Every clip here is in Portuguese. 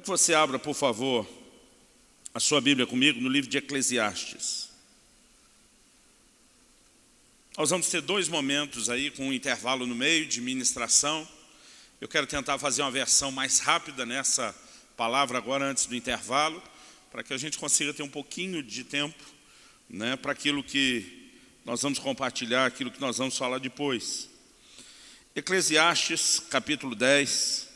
que você abra, por favor, a sua Bíblia comigo no livro de Eclesiastes. Nós vamos ter 2 momentos aí com um intervalo no meio de ministração. Eu quero tentar fazer uma versão mais rápida nessa palavra agora antes do intervalo, para que a gente consiga ter um pouquinho de tempo, né, para aquilo que nós vamos compartilhar, aquilo que nós vamos falar depois. Eclesiastes, capítulo 10.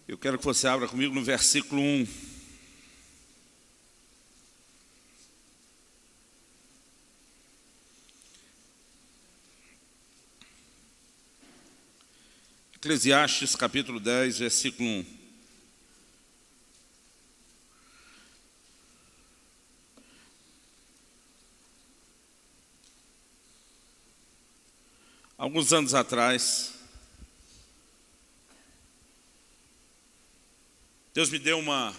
Eu quero que você abra comigo no versículo 1. Eclesiastes, capítulo 10, versículo 1. Alguns anos atrás, Deus me deu uma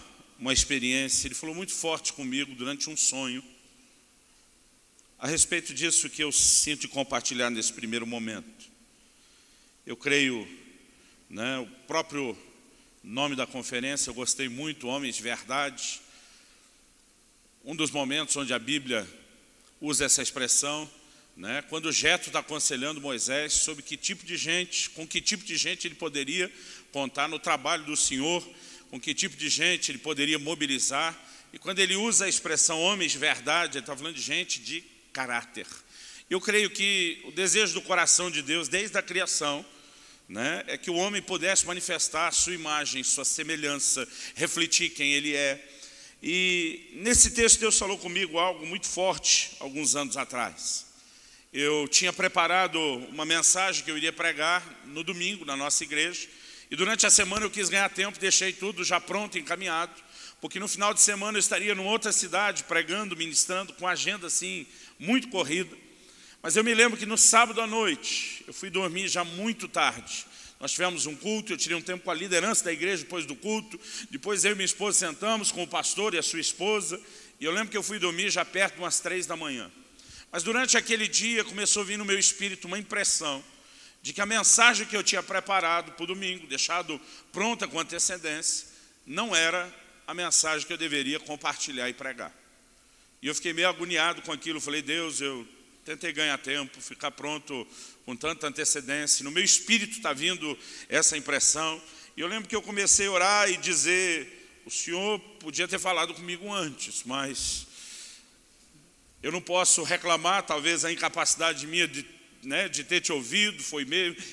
experiência, Ele falou muito forte comigo durante um sonho, a respeito disso que eu sinto compartilhar nesse primeiro momento. Eu creio, né, o próprio nome da conferência, eu gostei muito, Homens de Verdade. Um dos momentos onde a Bíblia usa essa expressão, né, quando Jetro está aconselhando Moisés sobre que tipo de gente, com que tipo de gente ele poderia contar no trabalho do Senhor, com que tipo de gente ele poderia mobilizar. E quando ele usa a expressão homens de verdade, ele está falando de gente de caráter. Eu creio que o desejo do coração de Deus, desde a criação, né, é que o homem pudesse manifestar a sua imagem, sua semelhança, refletir quem ele é. E nesse texto Deus falou comigo algo muito forte, alguns anos atrás. Eu tinha preparado uma mensagem que eu iria pregar no domingo na nossa igreja. E durante a semana eu quis ganhar tempo, deixei tudo já pronto, encaminhado, porque no final de semana eu estaria em outra cidade, pregando, ministrando, com agenda assim, muito corrida. Mas eu me lembro que no sábado à noite, eu fui dormir já muito tarde. Nós tivemos um culto, eu tirei um tempo com a liderança da igreja depois do culto. Depois eu e minha esposa sentamos com o pastor e a sua esposa. E eu lembro que eu fui dormir já perto de umas 3 da manhã. Mas durante aquele dia começou a vir no meu espírito uma impressão de que a mensagem que eu tinha preparado para o domingo, deixado pronta com antecedência, não era a mensagem que eu deveria compartilhar e pregar. E eu fiquei meio agoniado com aquilo. Falei, Deus, eu tentei ganhar tempo, ficar pronto com tanta antecedência. No meu espírito está vindo essa impressão. E eu lembro que eu comecei a orar e dizer, o Senhor podia ter falado comigo antes, mas eu não posso reclamar, talvez, a incapacidade minha de ter te ouvido, foi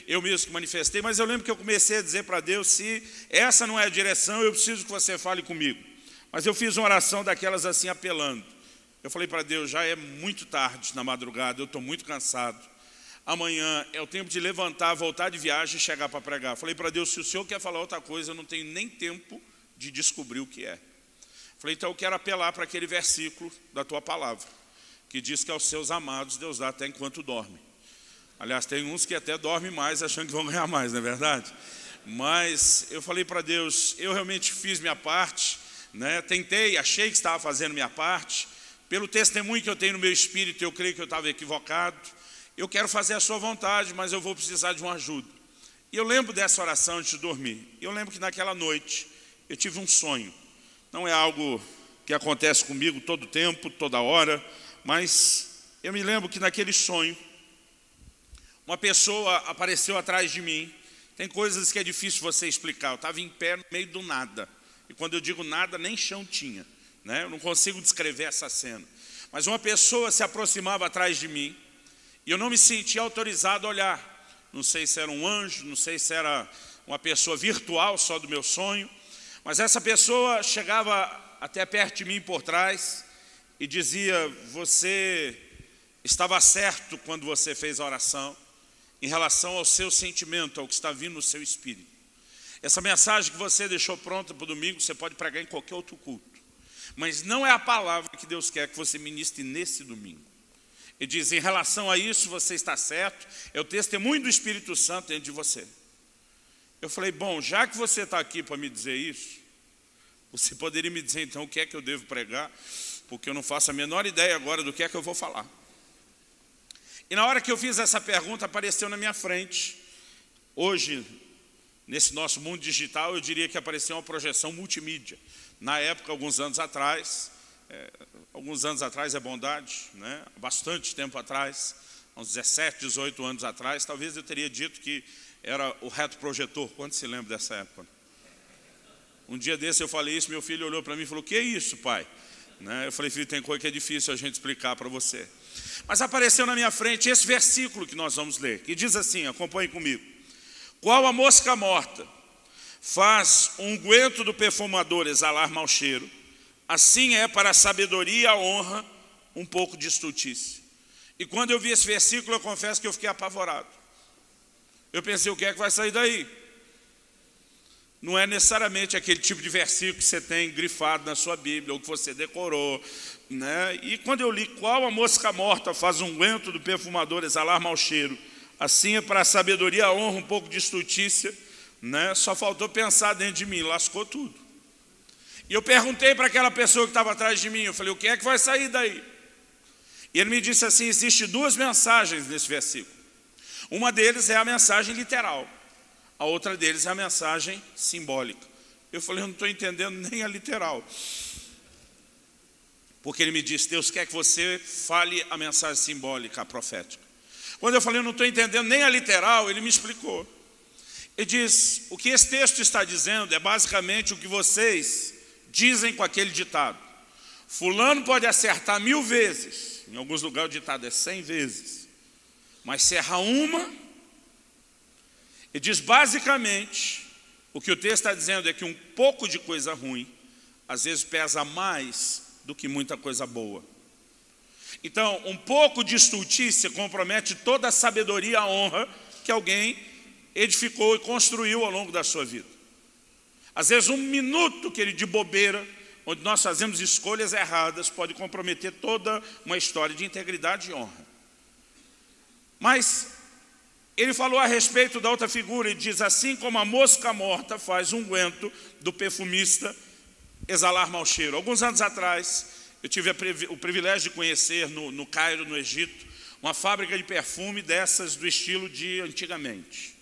eu mesmo que manifestei, mas eu lembro que eu comecei a dizer para Deus, se essa não é a direção, eu preciso que você fale comigo. Mas eu fiz uma oração daquelas assim, apelando. Eu falei para Deus, já é muito tarde na madrugada, eu estou muito cansado. Amanhã é o tempo de levantar, voltar de viagem e chegar para pregar. Falei para Deus, se o Senhor quer falar outra coisa, eu não tenho nem tempo de descobrir o que é. Falei, então eu quero apelar para aquele versículo da tua palavra, que diz que aos seus amados Deus dá até enquanto dorme. Aliás, tem uns que até dormem mais achando que vão ganhar mais, não é verdade? Mas eu falei para Deus, eu realmente fiz minha parte, né? Tentei, achei que estava fazendo minha parte. Pelo testemunho que eu tenho no meu espírito, eu creio que eu estava equivocado. Eu quero fazer a sua vontade, mas eu vou precisar de uma ajuda. E eu lembro dessa oração antes de dormir. Eu lembro que naquela noite eu tive um sonho. Não é algo que acontece comigo todo tempo, toda hora, mas eu me lembro que naquele sonho, uma pessoa apareceu atrás de mim. Tem coisas que é difícil você explicar. Eu estava em pé no meio do nada. E quando eu digo nada, nem chão tinha, né? Eu não consigo descrever essa cena. Mas uma pessoa se aproximava atrás de mim. E eu não me sentia autorizado a olhar. Não sei se era um anjo, não sei se era uma pessoa virtual só do meu sonho. Mas essa pessoa chegava até perto de mim por trás e dizia, você estava certo quando você fez a oração, em relação ao seu sentimento, ao que está vindo no seu espírito. Essa mensagem que você deixou pronta para o domingo, você pode pregar em qualquer outro culto. Mas não é a palavra que Deus quer que você ministre nesse domingo. Ele diz, em relação a isso, você está certo, é o testemunho do Espírito Santo dentro de você. Eu falei, bom, já que você está aqui para me dizer isso, você poderia me dizer então o que é que eu devo pregar? porque eu não faço a menor ideia agora do que é que eu vou falar. E na hora que eu fiz essa pergunta, apareceu na minha frente, hoje, nesse nosso mundo digital, eu diria que apareceu uma projeção multimídia. Na época, alguns anos atrás é bondade, né? Bastante tempo atrás, uns 17, 18 anos atrás, talvez eu teria dito que era o retroprojetor. Quanto se lembra dessa época? Um dia desse eu falei isso, meu filho olhou para mim e falou: "Que é isso, pai?" Né? Eu falei: "Filho, tem coisa que é difícil a gente explicar para você." Mas apareceu na minha frente esse versículo que nós vamos ler, que diz assim, acompanhe comigo: "Qual a mosca morta faz um unguento do perfumador exalar mau cheiro, assim é para a sabedoria e a honra um pouco de estultícia." E quando eu vi esse versículo, eu confesso que eu fiquei apavorado. Eu pensei: o que é que vai sair daí? Não é necessariamente aquele tipo de versículo que você tem grifado na sua Bíblia, ou que você decorou, né? E quando eu li: "Qual a mosca morta faz um unguento do perfumador exalar mau cheiro, assim é para a sabedoria e a honra um pouco de estultícia", né? Só faltou pensar dentro de mim, lascou tudo. E eu perguntei para aquela pessoa que estava atrás de mim, eu falei: o que é que vai sair daí? E ele me disse assim: existem duas mensagens nesse versículo. Uma deles é a mensagem literal, a outra deles é a mensagem simbólica. Eu falei: eu não estou entendendo nem a literal. Porque ele me disse: Deus quer que você fale a mensagem simbólica, a profética. Quando eu falei: eu não estou entendendo nem a literal, ele me explicou. Ele diz: o que esse texto está dizendo é basicamente o que vocês dizem com aquele ditado: fulano pode acertar 1000 vezes, em alguns lugares o ditado é 100 vezes, mas se errar uma. Ele diz basicamente, o que o texto está dizendo é que um pouco de coisa ruim às vezes pesa mais do que muita coisa boa. Então, um pouco de estultícia compromete toda a sabedoria e a honra que alguém edificou e construiu ao longo da sua vida. Às vezes um minuto de bobeira, onde nós fazemos escolhas erradas, pode comprometer toda uma história de integridade e honra. Mas ele falou a respeito da outra figura e diz: assim como a mosca morta faz um unguento do perfumista exalar mau cheiro. Alguns anos atrás, eu tive o privilégio de conhecer no Cairo, no Egito, uma fábrica de perfume dessas do estilo de antigamente.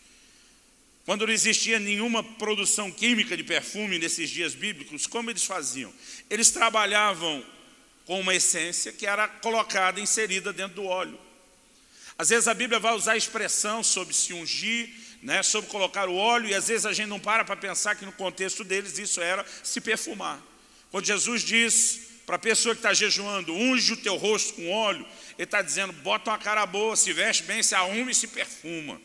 Quando não existia nenhuma produção química de perfume nesses dias bíblicos, como eles faziam? Eles trabalhavam com uma essência que era colocada, inserida dentro do óleo. Às vezes a Bíblia vai usar a expressão sobre se ungir, né, sobre colocar o óleo, e às vezes a gente não para pensar que no contexto deles isso era se perfumar. Quando Jesus diz para a pessoa que está jejuando: unge o teu rosto com óleo, ele está dizendo: bota uma cara boa, se veste bem, se arruma e se perfuma.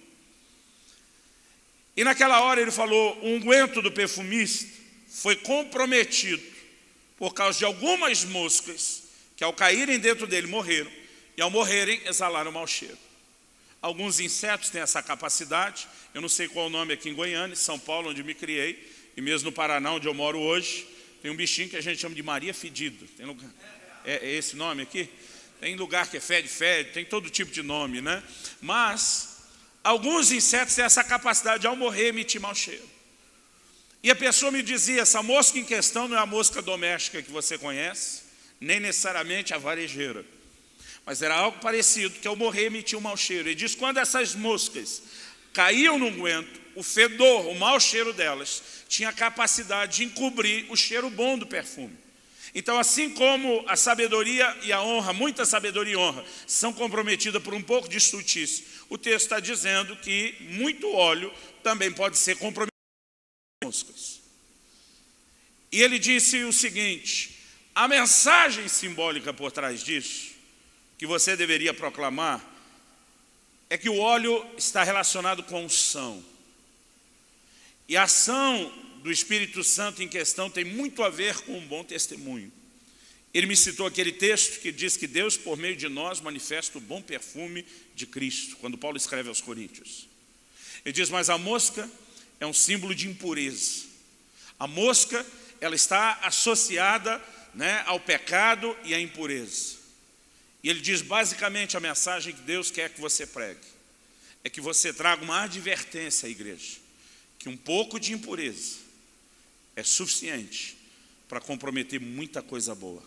E naquela hora ele falou: o unguento do perfumista foi comprometido por causa de algumas moscas que ao caírem dentro dele morreram, e ao morrerem exalaram mau cheiro. Alguns insetos têm essa capacidade. Eu não sei qual o nome aqui em Goiânia, em São Paulo, onde me criei, e mesmo no Paraná, onde eu moro hoje, tem um bichinho que a gente chama de Maria Fedida. Tem lugar, é esse nome aqui? Tem lugar que é fede, tem todo tipo de nome, né? Mas alguns insetos têm essa capacidade de, ao morrer, emitir mau cheiro. E a pessoa me dizia: essa mosca em questão não é a mosca doméstica que você conhece, nem necessariamente a varejeira, mas era algo parecido, que ao morrer emitia um mau cheiro. Ele diz: quando essas moscas caíam no unguento, o fedor, o mau cheiro delas, tinha a capacidade de encobrir o cheiro bom do perfume. Então, assim como a sabedoria e a honra, muita sabedoria e honra, são comprometidas por um pouco de estultícia, o texto está dizendo que muito óleo também pode ser comprometido por moscas. E ele disse o seguinte: a mensagem simbólica por trás disso, que você deveria proclamar, é que o óleo está relacionado com unção. E a ação do Espírito Santo em questão tem muito a ver com um bom testemunho. Ele me citou aquele texto que diz que Deus, por meio de nós, manifesta o bom perfume de Cristo, quando Paulo escreve aos Coríntios. Ele diz: mas a mosca é um símbolo de impureza. A mosca, ela está associada, né, ao pecado e à impureza. E ele diz basicamente: a mensagem que Deus quer que você pregue é que você traga uma advertência à igreja, que um pouco de impureza é suficiente para comprometer muita coisa boa.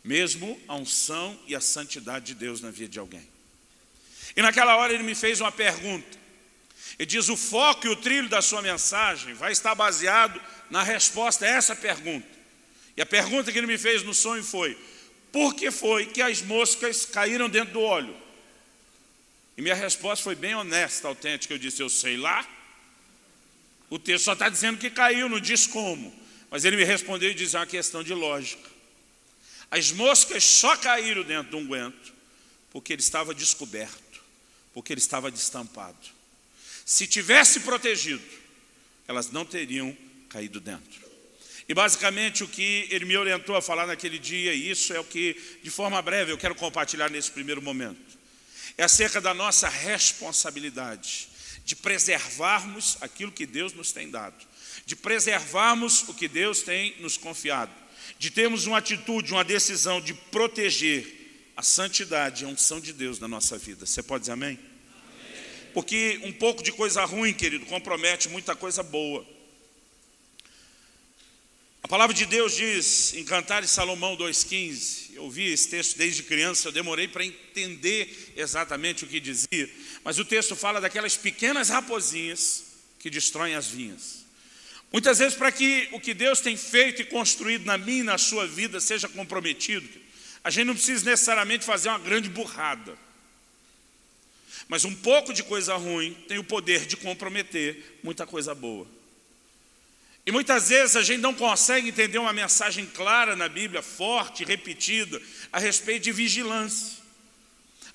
mesmo a unção e a santidade de Deus na vida de alguém. E naquela hora ele me fez uma pergunta. Ele diz: o foco e o trilho da sua mensagem vai estar baseado na resposta a essa pergunta. E a pergunta que ele me fez no sonho foi: por que foi que as moscas caíram dentro do óleo? E minha resposta foi bem honesta, autêntica. Eu disse: eu sei lá. O texto só está dizendo que caiu, não diz como. Mas ele me respondeu e disse: é uma questão de lógica. As moscas só caíram dentro de um guento porque ele estava descoberto, porque ele estava destampado. Se tivesse protegido, elas não teriam caído dentro. E basicamente o que ele me orientou a falar naquele dia, e isso é o que, de forma breve, eu quero compartilhar nesse primeiro momento, é acerca da nossa responsabilidade de preservarmos aquilo que Deus nos tem dado, de preservarmos o que Deus tem nos confiado, de termos uma atitude, uma decisão de proteger a santidade e a unção de Deus na nossa vida. Você pode dizer amém? Porque um pouco de coisa ruim, querido, compromete muita coisa boa. A palavra de Deus diz em Cantares Salomão 2,15, eu ouvi esse texto desde criança, eu demorei para entender exatamente o que dizia, mas o texto fala daquelas pequenas raposinhas que destroem as vinhas. Muitas vezes, para que o que Deus tem feito e construído na minha e na sua vida seja comprometido, a gente não precisa necessariamente fazer uma grande burrada. Mas um pouco de coisa ruim tem o poder de comprometer muita coisa boa. E muitas vezes a gente não consegue entender uma mensagem clara na Bíblia, forte, repetida, a respeito de vigilância,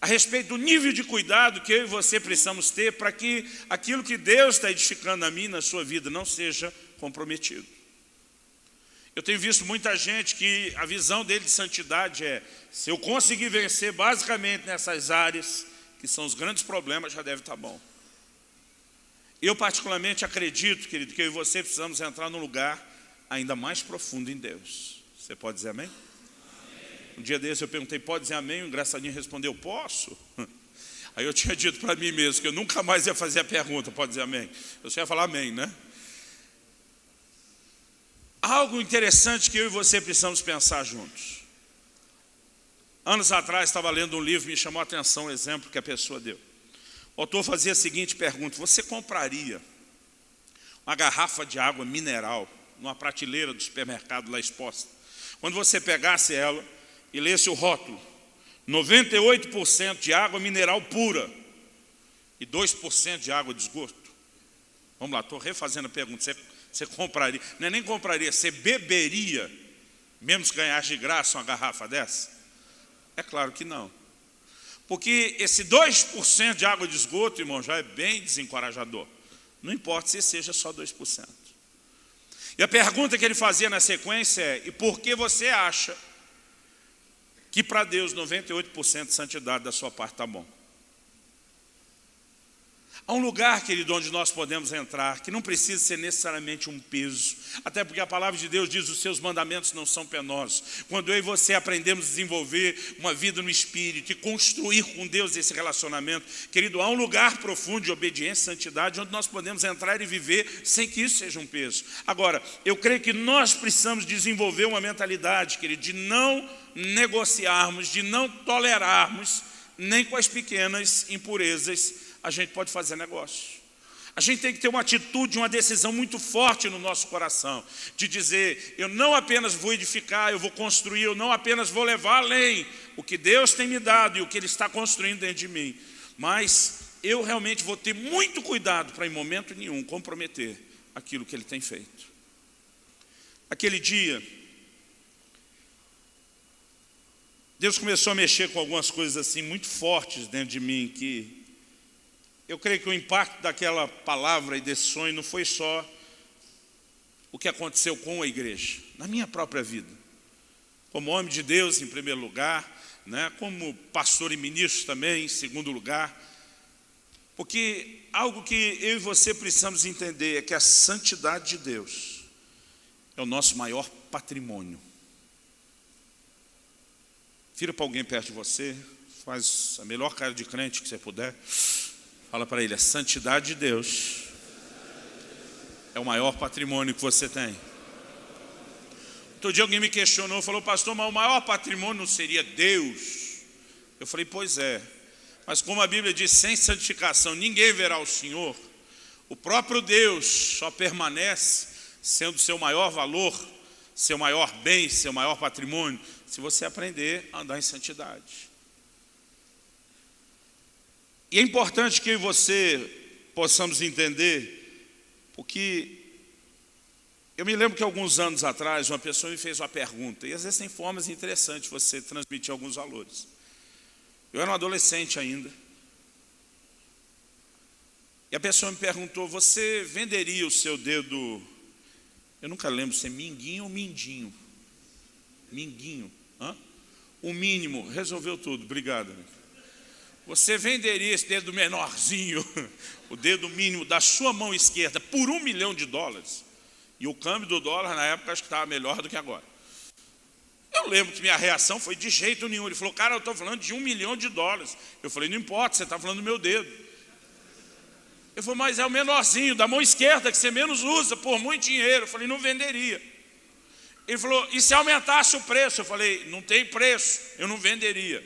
a respeito do nível de cuidado que eu e você precisamos ter para que aquilo que Deus está edificando na minha e na sua vida não seja comprometido. Eu tenho visto muita gente que a visão dele de santidade é: se eu conseguir vencer basicamente nessas áreas, que são os grandes problemas, já deve estar bom. Eu particularmente acredito, querido, que eu e você precisamos entrar num lugar ainda mais profundo em Deus. Você pode dizer amém? Um dia desse eu perguntei: pode dizer amém? O engraçadinho respondeu: posso. Aí eu tinha dito para mim mesmo que eu nunca mais ia fazer a pergunta: pode dizer amém? Eu só ia falar amém, né? Algo interessante que eu e você precisamos pensar juntos. Anos atrás estava lendo um livro, me chamou a atenção o exemplo que a pessoa deu. O autor fazia a seguinte pergunta: você compraria uma garrafa de água mineral numa prateleira do supermercado lá exposta? Quando você pegasse ela e lesse o rótulo, 98% de água mineral pura e 2% de água de esgoto. Vamos lá, estou refazendo a pergunta. Você compraria? Não é nem compraria, você beberia, mesmo que ganhasse de graça uma garrafa dessa? É claro que não. Porque esse 2% de água de esgoto, irmão, já é bem desencorajador. Não importa se seja só 2%. E a pergunta que ele fazia na sequência é: e por que você acha que para Deus 98% de santidade da sua parte está bom? Há um lugar, querido, onde nós podemos entrar, que não precisa ser necessariamente um peso, até porque a palavra de Deus diz: os seus mandamentos não são penosos. Quando eu e você aprendemos a desenvolver uma vida no Espírito e construir com Deus esse relacionamento, querido, há um lugar profundo de obediência e santidade onde nós podemos entrar e viver sem que isso seja um peso. Agora, eu creio que nós precisamos desenvolver uma mentalidade, querido, de não negociarmos, de não tolerarmos, nem com as pequenas impurezas a gente pode fazer negócio. A gente tem que ter uma atitude, uma decisão muito forte no nosso coração, de dizer: eu não apenas vou edificar, eu vou construir, eu não apenas vou levar além o que Deus tem me dado e o que Ele está construindo dentro de mim, mas eu realmente vou ter muito cuidado para em momento nenhum comprometer aquilo que Ele tem feito. Aquele dia, Deus começou a mexer com algumas coisas assim muito fortes dentro de mim, que eu creio que o impacto daquela palavra e desse sonho não foi só o que aconteceu com a igreja, na minha própria vida, como homem de Deus em primeiro lugar, né, como pastor e ministro também em segundo lugar, porque algo que eu e você precisamos entender é que a santidade de Deus é o nosso maior patrimônio. Vira para alguém perto de você, faz a melhor cara de crente que você puder. Fala para ele: a santidade de Deus é o maior patrimônio que você tem. Outro dia alguém me questionou, falou: pastor, mas o maior patrimônio não seria Deus? Eu falei: pois é, mas como a Bíblia diz, sem santificação ninguém verá o Senhor. O próprio Deus só permanece sendo seu maior valor, seu maior bem, seu maior patrimônio, se você aprender a andar em santidade. E é importante que eu e você possamos entender, porque eu me lembro que alguns anos atrás uma pessoa me fez uma pergunta, e às vezes tem formas interessantes você transmitir alguns valores. Eu era um adolescente ainda, e a pessoa me perguntou: você venderia o seu dedo, eu nunca lembro se é minguinho ou mindinho? Minguinho, o mínimo, resolveu tudo, obrigado. Você venderia esse dedo menorzinho, o dedo mínimo da sua mão esquerda, por $1 milhão? E o câmbio do dólar na época acho que estava melhor do que agora. Eu lembro que minha reação foi: de jeito nenhum. Ele falou: cara, eu estou falando de $1 milhão. Eu falei: não importa, você está falando do meu dedo. Ele falou: mas é o menorzinho, da mão esquerda, que você menos usa, por muito dinheiro. Eu falei: não venderia. Ele falou: e se aumentasse o preço? Eu falei: não tem preço, eu não venderia.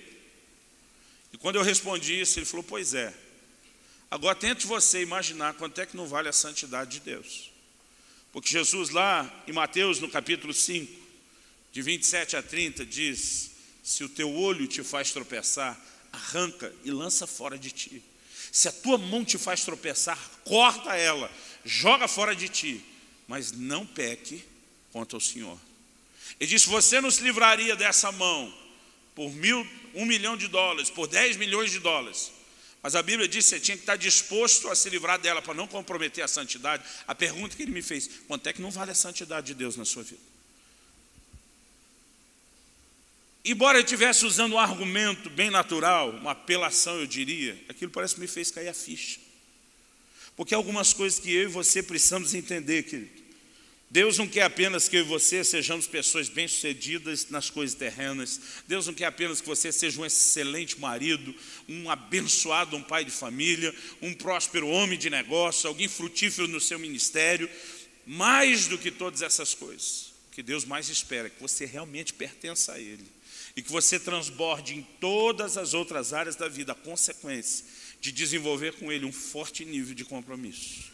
E quando eu respondi isso, ele falou: pois é, agora tente você imaginar quanto é que não vale a santidade de Deus. Porque Jesus lá em Mateus, no capítulo 5, de 27 a 30, diz: se o teu olho te faz tropeçar, arranca e lança fora de ti. Se a tua mão te faz tropeçar, corta ela, joga fora de ti, mas não peque contra o Senhor. Ele disse: você não se livraria dessa mão por $1 milhão, por $10 milhões. Mas a Bíblia diz que você tinha que estar disposto a se livrar dela para não comprometer a santidade. A pergunta que ele me fez: quanto é que não vale a santidade de Deus na sua vida? Embora eu estivesse usando um argumento bem natural, uma apelação, eu diria, aquilo parece que me fez cair a ficha. Porque há algumas coisas que eu e você precisamos entender, querido. Deus não quer apenas que eu e você sejamos pessoas bem-sucedidas nas coisas terrenas. Deus não quer apenas que você seja um excelente marido, um abençoado, um pai de família, um próspero homem de negócio, alguém frutífero no seu ministério. Mais do que todas essas coisas, o que Deus mais espera é que você realmente pertença a Ele e que você transborde em todas as outras áreas da vida a consequência de desenvolver com Ele um forte nível de compromisso.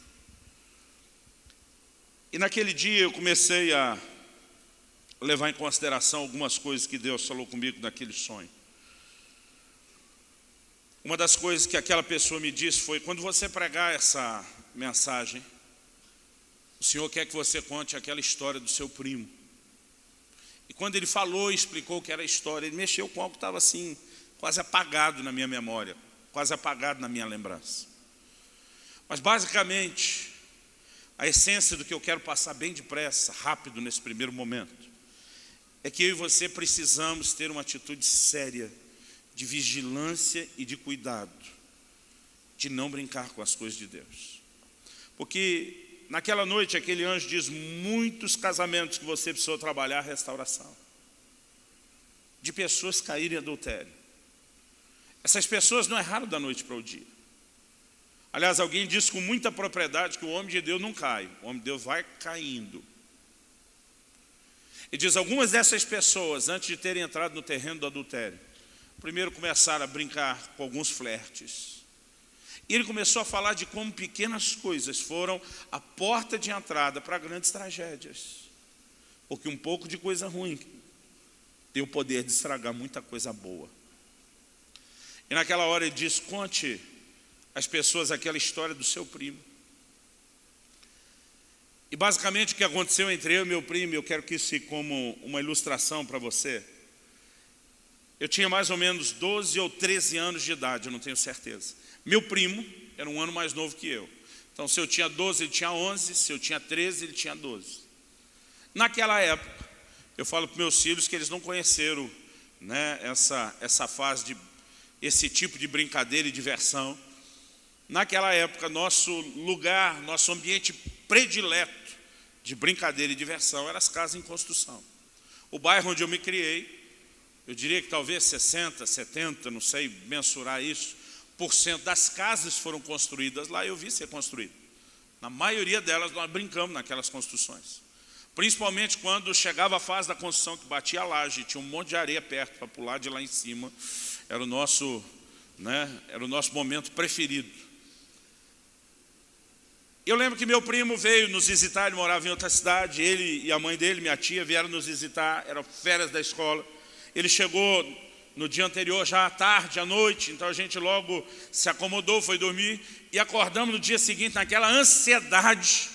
E naquele dia eu comecei a levar em consideração algumas coisas que Deus falou comigo naquele sonho. Uma das coisas que aquela pessoa me disse foi: quando você pregar essa mensagem, o Senhor quer que você conte aquela história do seu primo. E quando ele falou e explicou o que era a história, ele mexeu com algo que estava assim, quase apagado na minha memória, quase apagado na minha lembrança. Mas basicamente, a essência do que eu quero passar bem depressa, rápido nesse primeiro momento, é que eu e você precisamos ter uma atitude séria de vigilância e de cuidado, de não brincar com as coisas de Deus. Porque naquela noite aquele anjo diz: muitos casamentos que você precisou trabalhar a restauração, de pessoas caírem em adultério. Essas pessoas não erraram da noite para o dia. Aliás, alguém disse com muita propriedade que o homem de Deus não cai, o homem de Deus vai caindo. E diz: algumas dessas pessoas, antes de terem entrado no terreno do adultério, primeiro começaram a brincar com alguns flertes. E ele começou a falar de como pequenas coisas foram a porta de entrada para grandes tragédias. Porque um pouco de coisa ruim tem o poder de estragar muita coisa boa. E naquela hora ele diz: conte às pessoas aquela história do seu primo. E basicamente o que aconteceu entre eu e meu primo, eu quero que isso fique como uma ilustração para você. Eu tinha mais ou menos 12 ou 13 anos de idade, eu não tenho certeza. Meu primo era um ano mais novo que eu. Então se eu tinha 12, ele tinha 11, se eu tinha 13, ele tinha 12. Naquela época, eu falo para meus filhos que eles não conheceram, né, essa fase de esse tipo de brincadeira e diversão. Naquela época, nosso lugar, nosso ambiente predileto de brincadeira e diversão eram as casas em construção. O bairro onde eu me criei, eu diria que talvez 60, 70, não sei mensurar isso, % das casas foram construídas lá, eu vi ser construído. Na maioria delas nós brincamos naquelas construções. Principalmente quando chegava a fase da construção que batia a laje, tinha um monte de areia perto para pular de lá em cima. Era o nosso momento preferido. Eu lembro que meu primo veio nos visitar, ele morava em outra cidade, ele e a mãe dele, minha tia, vieram nos visitar, eram férias da escola. Ele chegou no dia anterior, já à tarde, à noite, então a gente logo se acomodou, foi dormir, e acordamos no dia seguinte naquela ansiedade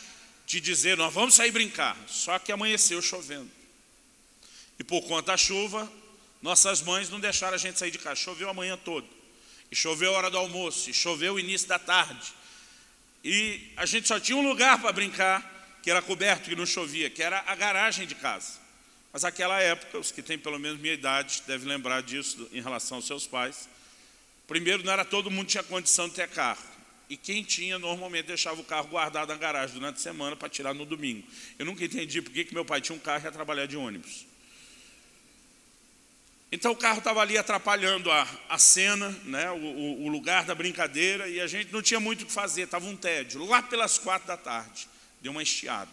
de dizer, nós vamos sair brincar. Só que amanheceu chovendo. E por conta da chuva, nossas mães não deixaram a gente sair de casa. Choveu a manhã toda, e choveu a hora do almoço, e choveu o início da tarde. E a gente só tinha um lugar para brincar, que era coberto, que não chovia, que era a garagem de casa. Mas naquela época, os que têm pelo menos minha idade devem lembrar disso em relação aos seus pais. Primeiro, não era todo mundo que tinha condição de ter carro. E quem tinha, normalmente, deixava o carro guardado na garagem durante a semana para tirar no domingo. Eu nunca entendi por que meu pai tinha um carro e ia trabalhar de ônibus. Então o carro estava ali atrapalhando a cena, né, o lugar da brincadeira, e a gente não tinha muito o que fazer, estava um tédio. Lá pelas 4 da tarde, deu uma estiada.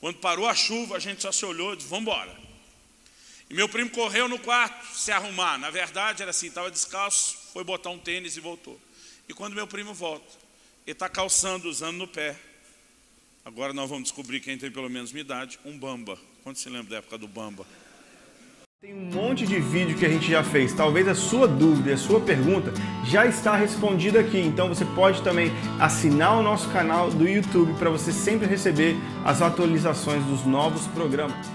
Quando parou a chuva, a gente só se olhou e disse, vamos embora. E meu primo correu no quarto se arrumar. Na verdade, era assim, estava descalço, foi botar um tênis e voltou. E quando meu primo volta, ele está calçando, usando no pé. Agora nós vamos descobrir, quem tem pelo menos minha idade, um bamba. Quando se lembra da época do bamba? Tem um monte de vídeo que a gente já fez. Talvez a sua dúvida e a sua pergunta já está respondida aqui. Então você pode também assinar o nosso canal do YouTube para você sempre receber as atualizações dos novos programas.